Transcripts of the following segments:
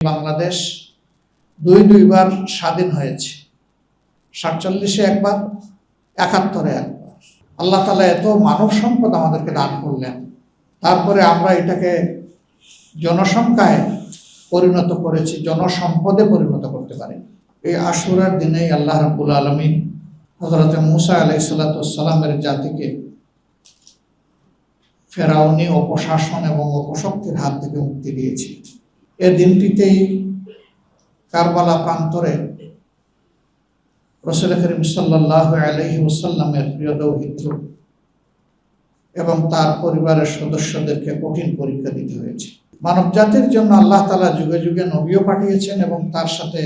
বাংলাদেশ দুইবার স্বাধীন হয়েছে। 47-এ একবার, 71-এ একবার। আল্লাহ তাআলা এত মানব সম্পদ আমাদেরকে দান করলেন, তারপরে আমরা এটাকে জনসংখ্যায় পরিণত করেছি, জনসম্পদে পরিণত করতে পারি। এই আশুরার দিনেই আল্লাহ রাব্বুল আলামিন হযরত মূসা আলাইহিস সালামের জাতিকে ফেরাউনি অপশাসন এবং অপশক্তির হাত থেকে মুক্তি দিয়েছি। এই দিনটিতেই কারবালা প্রান্তরে রাসূল করিম সাল্লাল্লাহু আলাইহি ওয়াসাল্লামের প্রিয় দৌহিত্র এবং তার পরিবারের সদস্যদেরকে কঠিন পরীক্ষা দিতে হয়েছে। মানব জাতির জন্য আল্লাহ তাআলা যুগে যুগে নবীও পাঠিয়েছেন এবং তার সাথে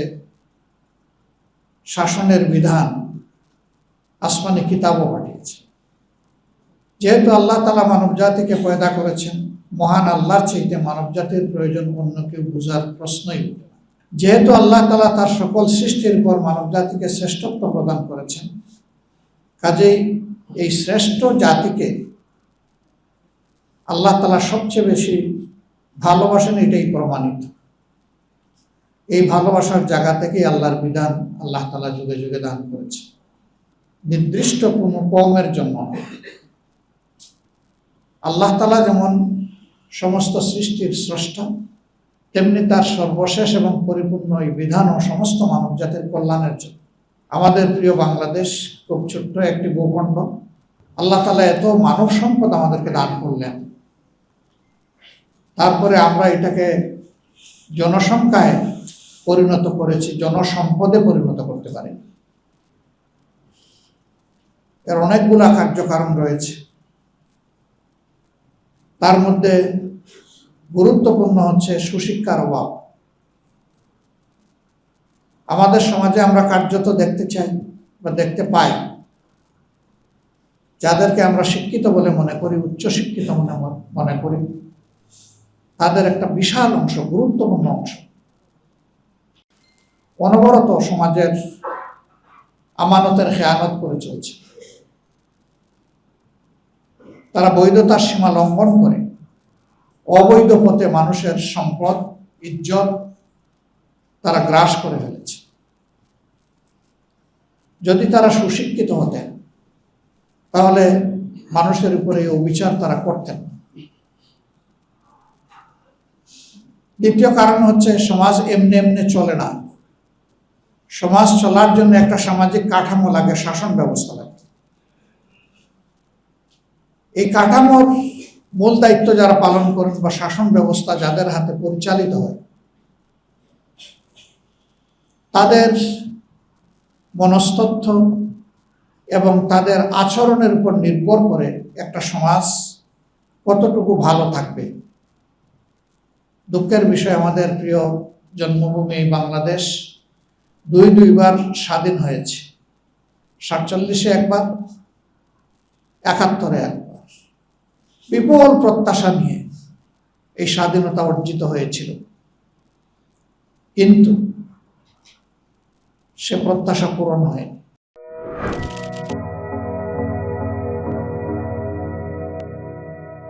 শাসনের বিধান আসমানি কিতাবও পাঠিয়েছেন। যেহেতু আল্লাহ তাআলা মানব জাতিকে পয়দা করেছেন, মহান আল্লাহর চাইতে মানব জাতির প্রয়োজন অন্য কেউ বোঝার প্রশ্নই উঠে না। যেহেতু আল্লাহ তাআলা তার সকল সৃষ্টির উপর মানব জাতিকে শ্রেষ্ঠত্ব প্রদান করেছেন, কাজেই এই শ্রেষ্ঠ জাতিকে আল্লাহ তাআলা সবচেয়ে বেশি ভালোবাসেন, এটাই প্রমাণিত। এই ভালোবাসার জায়গা থেকেই আল্লাহর বিধান আল্লাহ তাআলা যুগে যুগে দান করেছে, নির্দিষ্ট কোনো কওমের জন্য। আল্লাহ তাআলা যেমন সমস্ত সৃষ্টির স্রষ্টা, তেমনি তার সর্বশেষ এবং পরিপূর্ণ এই বিধানও সমস্ত মানব জাতির কল্যাণের জন্য। আমাদের প্রিয় বাংলাদেশ খুব ছোট্ট একটি ভূখণ্ড। আল্লাহ তাআলা এত মানব সম্পদ আমাদেরকে দান করলেন, তারপরে আমরা এটাকে জনসংখ্যায় পরিণত করেছি, জনসম্পদে পরিণত করতে পারি। এর অনেকগুলা কার্যকারণ রয়েছে। তার মধ্যে গুরুত্বপূর্ণ হচ্ছে সুশিক্ষার অভাব। আমাদের সমাজে আমরা কার্যত দেখতে চাই বা দেখতে পাই, যাদেরকে আমরা শিক্ষিত বলে মনে করি, উচ্চশিক্ষিত মনে করি, তাদের একটা বিশাল অংশ, গুরুত্বপূর্ণ অংশ অনবরত সমাজের আমানতের খেয়ানত করে চলছে। তারা বৈধতার সীমা লঙ্ঘন করে অবৈধ পথে মানুষের সম্পদ, ইজ্জত তারা গ্রাস করে ফেলেছে। যদি তারা সুশিক্ষিত হতেন, তাহলে মানুষের উপরে এই অবিচার তারা করতেন না। দ্বিতীয় কারণ হচ্ছে, সমাজ এমনি এমনি চলে না। সমাজ চলার জন্য একটা সামাজিক কাঠামো লাগে, শাসন ব্যবস্থা লাগে। এই কাঠামোর মূল দায়িত্ব যারা পালন করেন বা শাসন ব্যবস্থা যাদের হাতে পরিচালিত হয়, তাদের মনস্তত্ত্ব এবং তাদের আচরণের উপর নির্ভর করে একটা সমাজ কতটুকু ভালো থাকবে। দুঃখের বিষয়, আমাদের প্রিয় জন্মভূমি বাংলাদেশ দুইবার স্বাধীন হয়েছে। 47-এ একবার, 71-এ একবার। বিপুল প্রত্যাশা নিয়ে এই স্বাধীনতা অর্জিত হয়েছিল, কিন্তু সে প্রত্যাশা পূরণ হয়নি।